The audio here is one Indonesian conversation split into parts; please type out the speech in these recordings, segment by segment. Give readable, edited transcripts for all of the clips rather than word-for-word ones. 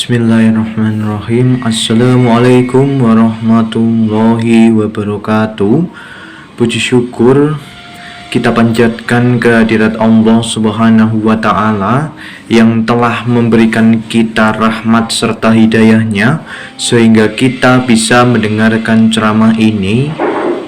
Bismillahirrahmanirrahim. Assalamualaikum warahmatullahi wabarakatuh. Puji syukur kita panjatkan kehadirat Allah Subhanahu wa ta'ala yang telah memberikan kita rahmat serta hidayahnya sehingga kita bisa mendengarkan ceramah ini.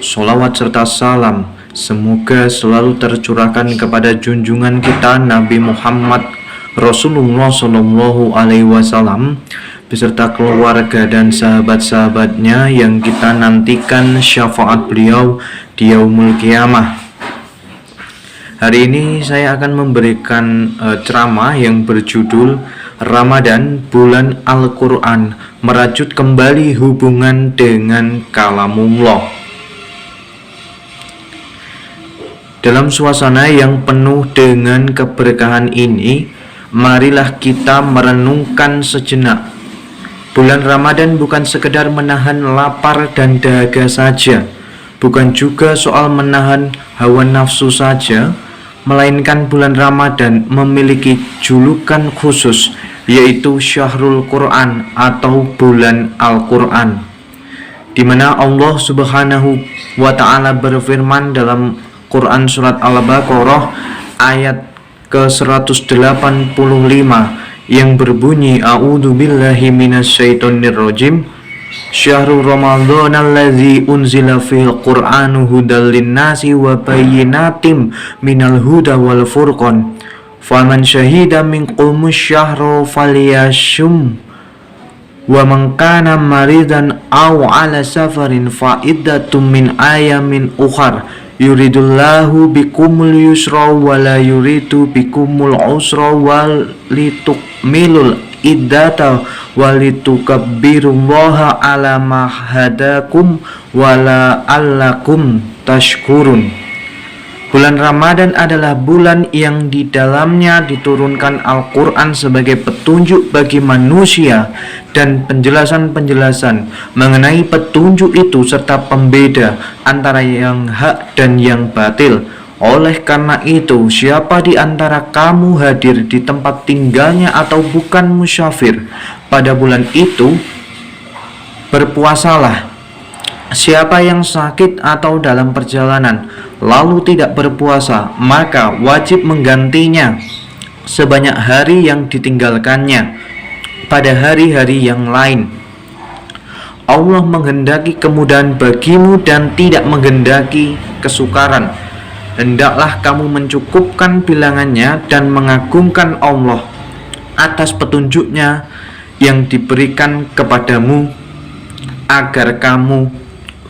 Sholawat serta salam semoga selalu tercurahkan kepada junjungan kita Nabi Muhammad Rasulullah Shallallahu Alaihi Wasallam beserta keluarga dan sahabat-sahabatnya yang kita nantikan syafaat beliau di yaumul qiyamah. Hari ini saya akan memberikan ceramah yang berjudul Ramadan Bulan Al-Quran, merajut kembali hubungan dengan kalamullah. Dalam suasana yang penuh dengan keberkahan ini, marilah kita merenungkan sejenak. Bulan Ramadan bukan sekedar menahan lapar dan dahaga saja, bukan juga soal menahan hawa nafsu saja, melainkan bulan Ramadan memiliki julukan khusus, yaitu Syahrul Quran atau bulan Al-Quran, di mana Allah Subhanahu wa ta'ala berfirman dalam Quran surat Al-Baqarah ayat ke-185 yang berbunyi A'udzubillahi minasyaitonirrajim. Syahrul Ramadan allazi unzila fil Qur'anu hudal linnasi wa bayyinatim minal huda wal furqan faman syahida minkumus syahra falyashum wa man kana maridan aw ala safarin fa iddatum min ayamin ukhar yuridullahu bikumul yusra wa la yuridu bikumul usra wa litukmilul iddata wa litukabbirullaha ala ma hadakum wa la'allakum tashkurun. Bulan Ramadan adalah bulan yang di dalamnya diturunkan Al-Quran sebagai petunjuk bagi manusia dan penjelasan-penjelasan mengenai petunjuk itu serta pembeda antara yang hak dan yang batil. Oleh karena itu, siapa di antara kamu hadir di tempat tinggalnya atau bukan musyafir pada bulan itu, berpuasalah. Siapa yang sakit atau dalam perjalanan lalu tidak berpuasa, maka wajib menggantinya sebanyak hari yang ditinggalkannya pada hari-hari yang lain. Allah menghendaki kemudahan bagimu dan tidak menghendaki kesukaran. Hendaklah kamu mencukupkan bilangannya dan mengagungkan Allah atas petunjuknya yang diberikan kepadamu agar kamu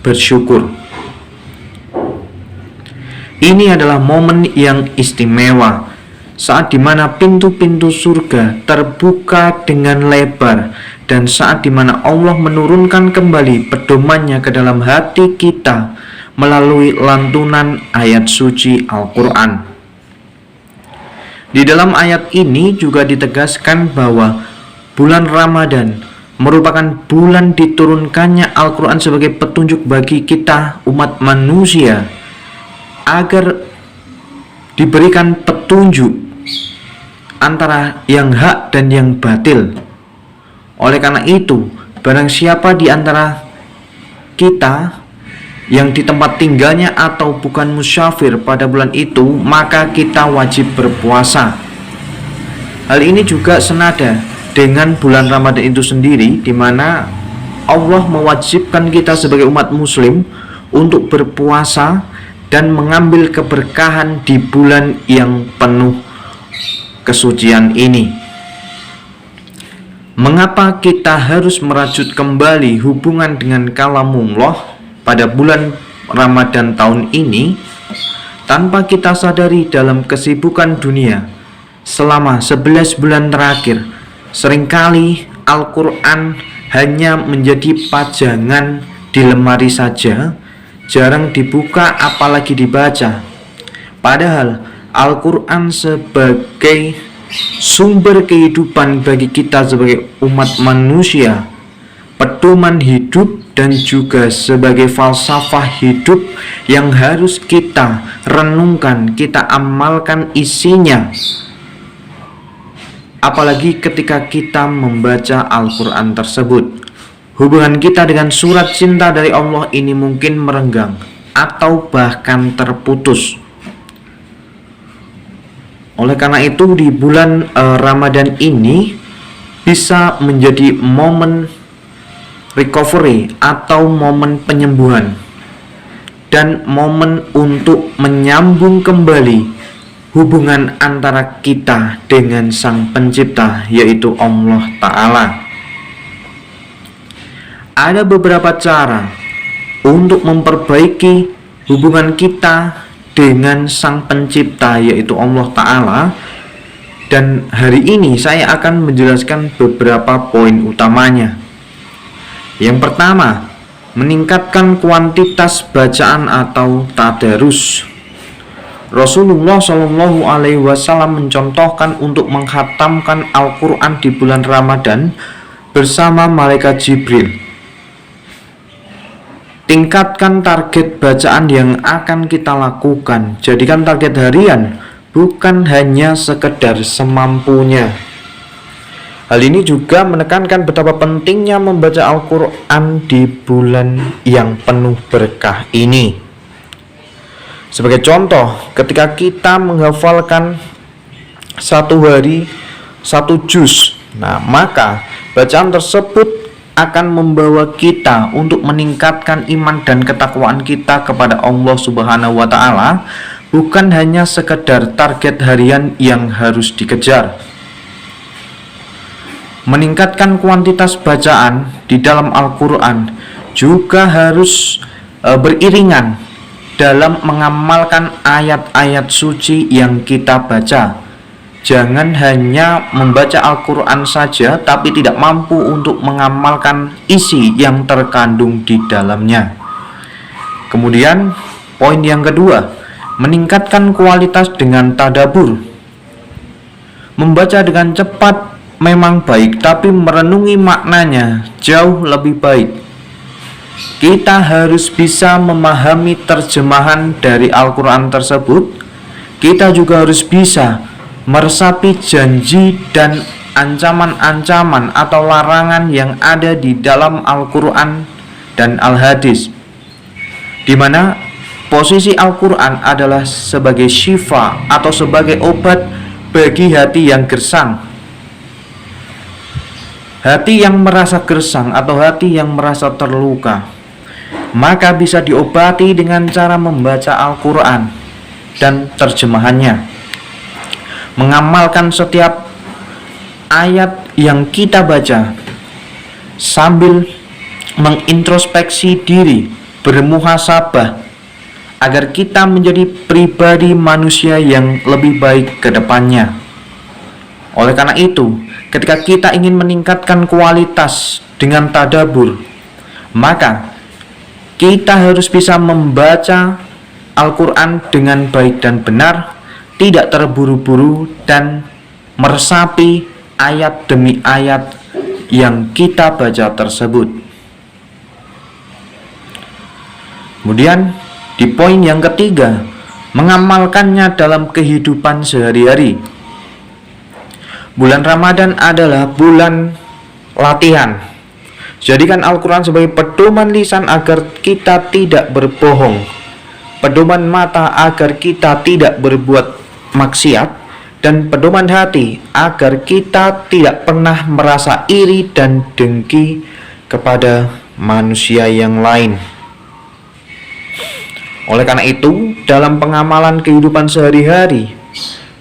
bersyukur. Ini adalah momen yang istimewa, saat dimana pintu-pintu surga terbuka dengan lebar, dan saat dimana Allah menurunkan kembali pedomannya ke dalam hati kita melalui lantunan ayat suci Al-Quran. Di dalam ayat ini juga ditegaskan bahwa bulan Ramadan merupakan bulan diturunkannya Al-Quran sebagai petunjuk bagi kita umat manusia agar diberikan petunjuk antara yang hak dan yang batil. Oleh karena itu, barang siapa di antara kita yang di tempat tinggalnya atau bukan musyafir pada bulan itu, maka kita wajib berpuasa. Hal ini juga senada dengan bulan Ramadan itu sendiri, di mana Allah mewajibkan kita sebagai umat muslim untuk berpuasa dan mengambil keberkahan di bulan yang penuh kesucian ini. Mengapa kita harus merajut kembali hubungan dengan kalamullah pada bulan Ramadan tahun ini? Tanpa kita sadari, dalam kesibukan dunia selama 11 bulan terakhir, seringkali Al-Quran hanya menjadi pajangan di lemari saja, jarang dibuka apalagi dibaca. Padahal Al-Quran sebagai sumber kehidupan bagi kita sebagai umat manusia, pedoman hidup, dan juga sebagai falsafah hidup yang harus kita renungkan, kita amalkan isinya. apalagi ketika kita membaca Al-Quran tersebut. Hubungan kita dengan surat cinta dari Allah ini mungkin merenggang atau bahkan terputus. Oleh karena itu, di bulan Ramadan ini bisa menjadi momen recovery atau momen penyembuhan dan momen untuk menyambung kembali hubungan antara kita dengan Sang Pencipta, yaitu Allah Ta'ala. Ada beberapa cara untuk memperbaiki hubungan kita dengan Sang Pencipta, yaitu Allah Ta'ala. Dan hari ini saya akan menjelaskan beberapa poin utamanya. Yang pertama, meningkatkan kuantitas bacaan atau tadarus. Rasulullah Shallallahu Alaihi Wasallam mencontohkan untuk menghatamkan Al-Quran di bulan Ramadan bersama malaikat Jibril. Tingkatkan target bacaan yang akan kita lakukan. Jadikan target harian, bukan hanya sekedar semampunya. Hal ini juga menekankan betapa pentingnya membaca Al-Quran di bulan yang penuh berkah ini. Sebagai contoh, ketika kita menghafalkan satu hari satu juz, maka bacaan tersebut akan membawa kita untuk meningkatkan iman dan ketakwaan kita kepada Allah Subhanahu wa Ta'ala, bukan hanya sekedar target harian yang harus dikejar. Meningkatkan kuantitas bacaan di dalam Al-Quran juga harus beriringan dalam mengamalkan ayat-ayat suci yang kita baca. Jangan hanya membaca Al-Quran saja tapi tidak mampu untuk mengamalkan isi yang terkandung di dalamnya. Kemudian poin yang kedua, meningkatkan kualitas dengan tadabbur. Membaca dengan cepat memang baik, tapi merenungi maknanya jauh lebih baik. Kita harus bisa memahami terjemahan dari Al-Quran tersebut. Kita juga harus bisa meresapi janji dan ancaman-ancaman atau larangan yang ada di dalam Al-Quran dan Al-Hadis, di mana posisi Al-Quran adalah sebagai syifa atau sebagai obat bagi hati yang gersang. Hati yang merasa gersang atau hati yang merasa terluka, maka bisa diobati dengan cara membaca Al-Quran dan terjemahannya. Mengamalkan setiap ayat yang kita baca sambil mengintrospeksi diri, bermuhasabah, agar kita menjadi pribadi manusia yang lebih baik ke depannya. Oleh karena itu, ketika kita ingin meningkatkan kualitas dengan tadabbur, maka kita harus bisa membaca Al-Quran dengan baik dan benar, tidak terburu-buru, dan meresapi ayat demi ayat yang kita baca tersebut. Kemudian di poin yang ketiga, mengamalkannya dalam kehidupan sehari-hari. Bulan Ramadan adalah bulan latihan. Jadikan Al-Quran sebagai pedoman lisan agar kita tidak berbohong, pedoman mata agar kita tidak berbuat maksiat, dan pedoman hati agar kita tidak pernah merasa iri dan dengki kepada manusia yang lain. Oleh karena itu, dalam pengamalan kehidupan sehari-hari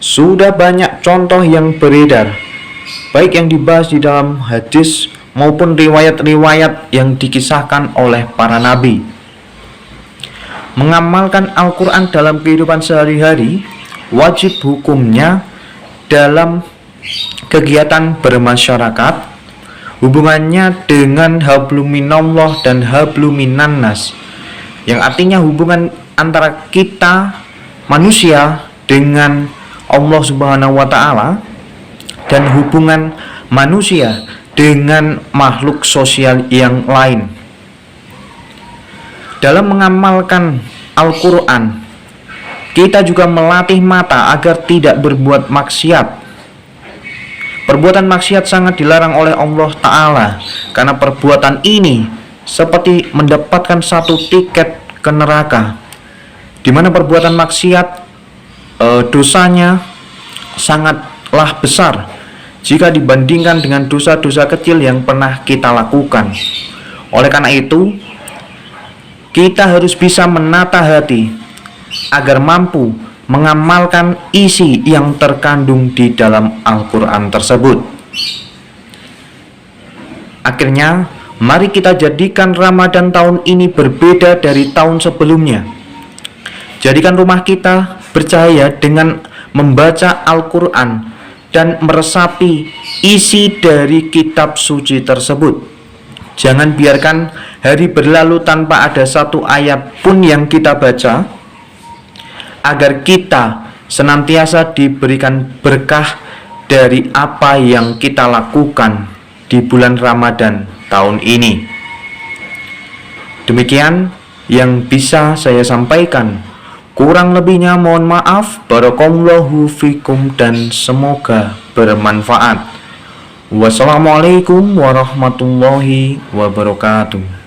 sudah banyak contoh yang beredar, baik yang dibahas di dalam hadis maupun riwayat-riwayat yang dikisahkan oleh para nabi. Mengamalkan Al-Quran dalam kehidupan sehari-hari wajib hukumnya dalam kegiatan bermasyarakat, hubungannya dengan habluminallah dan habluminannas, yang artinya hubungan antara kita manusia dengan Allah Subhanahu wa Ta'ala, dan hubungan manusia dengan makhluk sosial yang lain. Dalam mengamalkan Al-Quran, kita juga melatih mata agar tidak berbuat maksiat. Perbuatan maksiat sangat dilarang oleh Allah Ta'ala, karena perbuatan ini seperti mendapatkan satu tiket ke neraka, di mana perbuatan maksiat dosanya sangatlah besar jika dibandingkan dengan dosa-dosa kecil yang pernah kita lakukan. Oleh karena itu, kita harus bisa menata hati agar mampu mengamalkan isi yang terkandung di dalam Al-Quran tersebut. Akhirnya, mari kita jadikan Ramadan tahun ini berbeda dari tahun sebelumnya. Jadikan rumah kita bercahaya dengan membaca Al-Quran dan meresapi isi dari kitab suci tersebut. Jangan biarkan hari berlalu tanpa ada satu ayat pun yang kita baca, agar kita senantiasa diberikan berkah dari apa yang kita lakukan di bulan Ramadan tahun ini. Demikian yang bisa saya sampaikan. Kurang lebihnya mohon maaf. Barakallahu fikum dan semoga bermanfaat. Wassalamualaikum warahmatullahi wabarakatuh.